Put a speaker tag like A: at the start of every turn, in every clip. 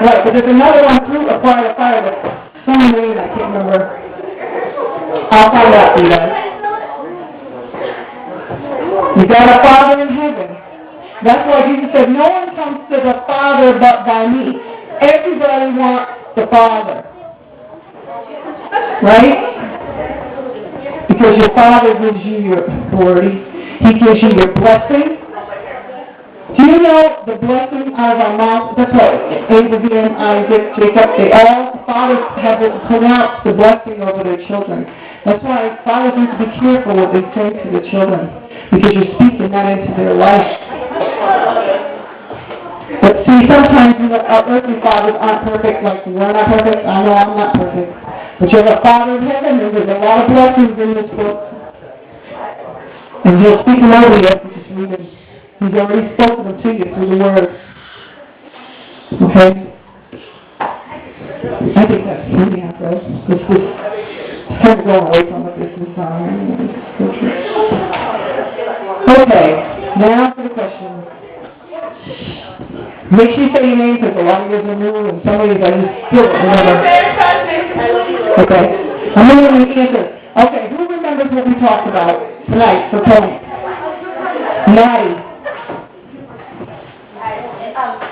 A: Right, but there's another one through a fire, but some name I can't remember. I'll find out for you guys. You got a Father in heaven. That's why Jesus said, no one comes to the Father but by me. Everybody wants the Father. Right? Because your Father gives you your authority. He gives you your blessing. Do you know the blessing out of our mouth? That's why Abraham, Isaac, Jacob, the fathers have pronounced the blessing over their children. That's why fathers need to be careful what they say to the children, because you're speaking that into their life. But see, sometimes our earthly fathers aren't perfect, like we're not perfect. I know I'm not perfect. But you have a Father in heaven, and there's a lot of blessings in this book. And he'll speak them over you if you just read them. He's already spoken them to you through the Word. Okay? I think that's pretty accurate. It's just kind of going away from what this is on. Okay, now for the question. Make sure you say your name, because a lot of you are new, and some of you I just still remember. Okay. I'm going to answer. Okay, who remembers what we talked about tonight for Tony? Maddie.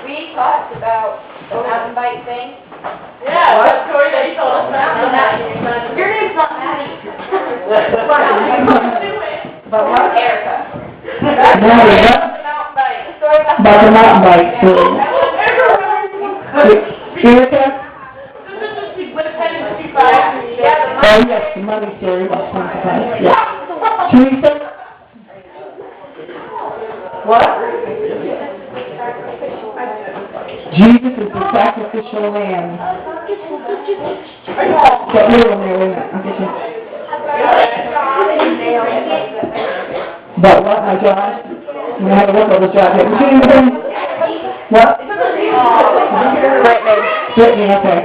B: We talked about the mountain bike thing.
C: Yeah, what story that you told us about?
B: Your name's not Maddie.
C: But what?
B: Erica.
A: Maddie, what? About the mountain bike story. Erica? Oh, yes, the money story about 25. Yeah. Teresa? What? Jesus is the sacrificial lamb. Get little in there, wait a minute. I'll get you. But what, my Josh? I'm going to have to look over the job. What's your name? What? Brittany, okay.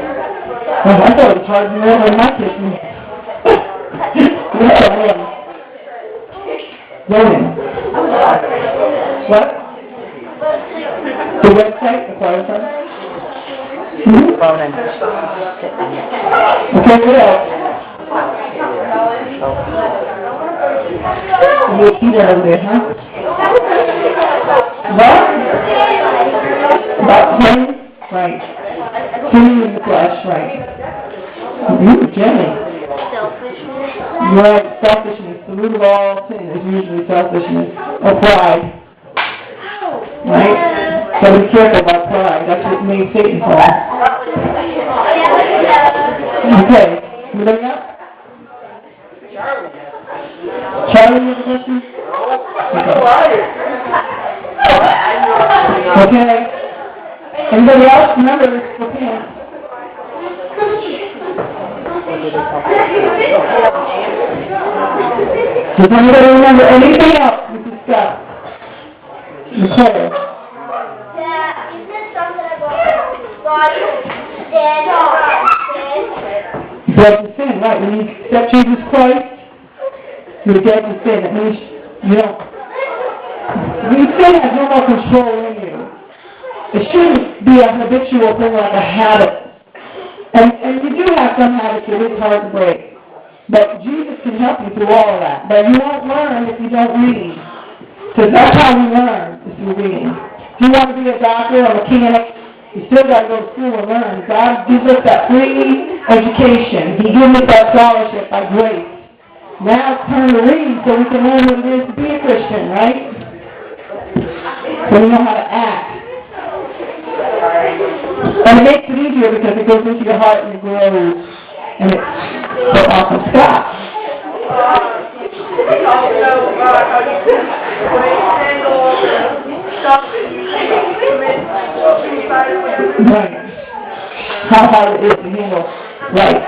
A: Well, I thought it was hard to remember my kids. Ronan. What? The website? The choir site?
D: Ronan.
A: Okay, what else? We'll see that over there, huh? What? About 10? Right. 10 in the flesh, right. Jenny.
D: Selfishness.
A: Right, selfishness. The root of all sin is usually selfishness or pride. Right? So be careful about pride. That's what made Satan fall. Okay. Anybody else? Charlie, you have a question? Okay. Anybody else? Remember, it's for pants. Does anybody remember anything else we discussed? Nicole.
E: Yeah, you said something about God dead sin.
A: Dead to sin, right. When you accept Jesus Christ, you're dead to sin. That means you don't. Sin has no more control in you. It shouldn't be a habitual thing like a habit. And you do have some habits that it's hard to break. But Jesus can help you through all of that. But you won't learn if you don't read. Because that's how we learn, is through reading. If you want to be a doctor or a mechanic, you still got to go to school and learn. God gives us that free education. He gives us that scholarship by grace. Now it's time to read so we can learn what it is to be a Christian, right? So we know how to act. And it makes it easier because it goes into your heart and it grows. And it so often stops. Right. How hard it is to handle. Right.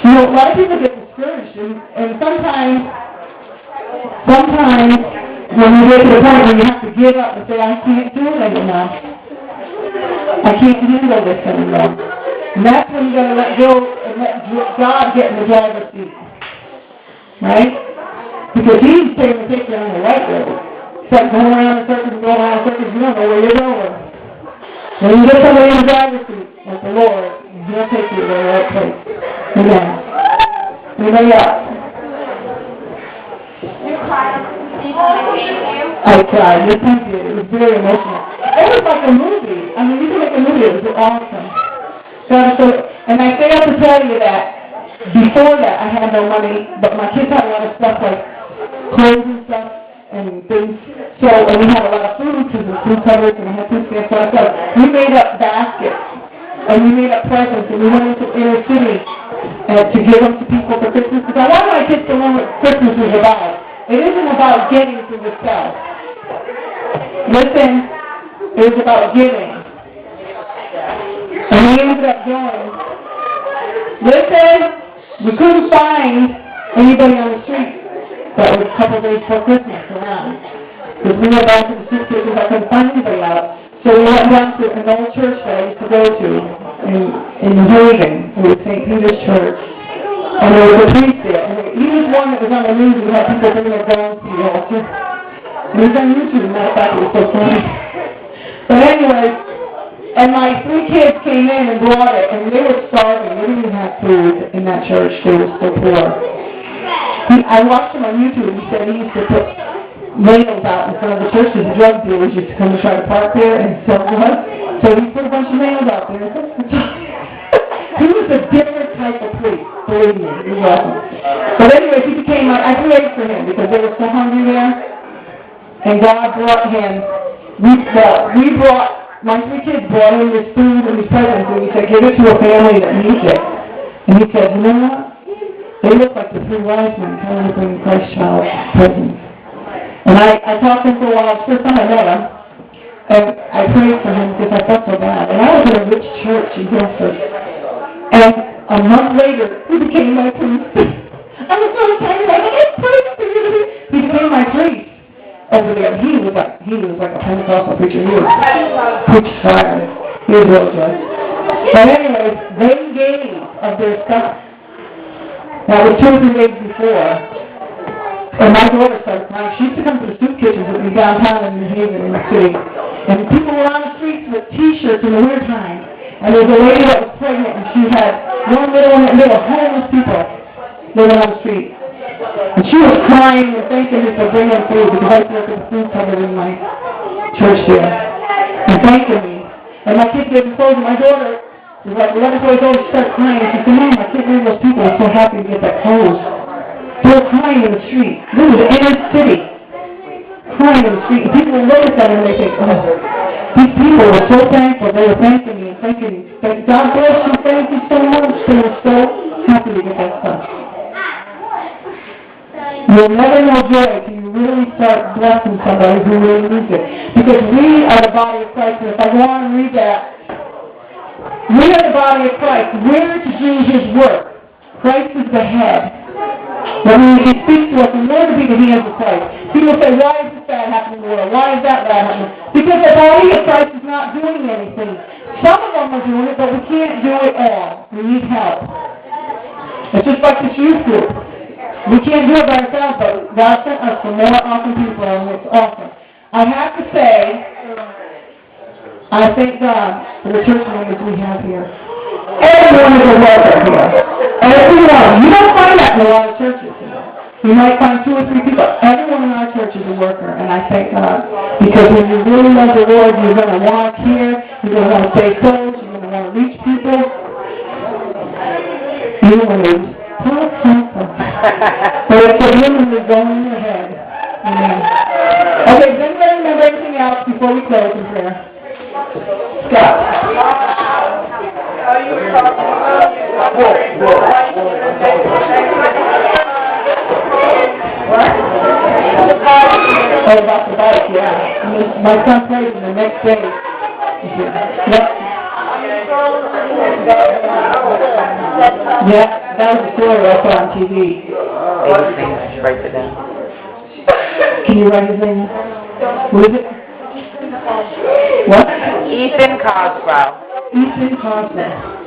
A: You know, a lot of people get discouraged, and sometimes when you get to the point where you have to give up and say, I can't do it anymore. I can't handle this anymore. And that's when you got to let go and let God get in the driver's seat. Right? Because He's taking the picture on the right road. Instead of going around in circles and going around in circles, you don't know where you're going. When you get somebody in the driver's seat, like the Lord, He'll take you to the right place. Amen. Anybody else? I cried. Yes, I did. It was very emotional. It was like a movie. I mean, you can make a movie. It was awesome. And I failed to tell you that before that I had no money, but my kids had a lot of stuff like clothes and stuff and things. So, and we had a lot of food because of food cupboards and we had food stamps. So we made up baskets and we made up presents and we went into inner city to give them to people for Christmas. Because I want my kids to learn what Christmas is about. It isn't about getting to yourself. Listen, it was about giving. And we ended up going. Listen, we couldn't find anybody on the street that was a couple days before Christmas around. Because we went back to the suitcases, I couldn't find anybody out. So we went down to an old church that I used to go to in Haven. It was St. Peter's Church. And there was a priest there. And he was one that was on the news and had people bringing their guns to the altar. And he was on YouTube, and matter of fact, it was so funny. But anyway, and my 3 kids came in and brought it, and they were starving. They didn't even have food in that church. They were so poor. I watched him on YouTube. He said he used to put nails out in front of the churches. The drug dealers used to come and try to park there and sell drugs. So he put a bunch of nails out there. He was a different type of priest. Believe me, he wasn't. But anyway, he became, I prayed for him because they were so hungry there. And God brought him, my 3 kids brought him this food and these presents, and he said, give it to a family that needs it. And he said, you know what? They look like the 3 wise men coming to bring Christ child presents. And I talked to him for a while. It's the first time I met him. And I prayed for him because I felt so bad. And I was in a rich church in Guilford. And a month later, he became my priest. I was so excited. I was like, praise for you. He became my priest over there. He was like a Pentecostal preacher. He was preached fire. He was real good. But anyways, they gave of their stuff. That was 2 or 3 days before. And my daughter started crying. She used to come to the soup kitchens with me downtown in New Haven in the city. And people were on the streets with T-shirts in the wintertime. And there was a lady that was pregnant, and she had one little one, and they were homeless people living on the street. And she was crying and thanking me for bringing food, because I used to work at the food cupboard in my church there. And thanking me. And my kids gave me clothes, and my daughter was like 11 years old. She started crying, and she said, Mom, I can't believe those people are so happy to get that clothes. They were crying in the street. This was the inner city. Crying in the street. And people would look at them and they think, oh, these people were so thankful. They were thanking me and thanking me. God bless you. Thank you so much. They were so happy to get that stuff. You'll never know joy till you really start blessing somebody who really needs it. Because we are the body of Christ. And if I go on and read that, we are the body of Christ. We're to do His work. Christ is the head. When He speaks to us, we want to be the hands of Christ. People say, why is this bad happening in the world? Why is that bad happening? Because the body of Christ is not doing anything. Some of them are doing it, but we can't do it all. We need help. It's just like this youth group. We can't do it by ourselves, but God sent us some more awesome people, and it's awesome. I have to say, I thank God for the church members we have here. Everyone is a worker here. Everyone. You don't find that in a lot of churches. You might find 2 or 3 people. Everyone in our church is a worker, and I thank God. Because when you really love the Lord, you're going to want to care, you're going to want to stay close, you're going to want to reach people. You want to talk something. But it's a woman going in your head. Amen. Okay, does anybody remember anything else before we close in prayer? Scott. What? Oh, about the bike, yeah. And my son plays in the next day. Yep. Yeah, that was the story I saw on TV.
D: Write it down.
A: Can you write his name? What is it? What?
D: Ethan Cosgrove.
A: Ethan Cosgrove.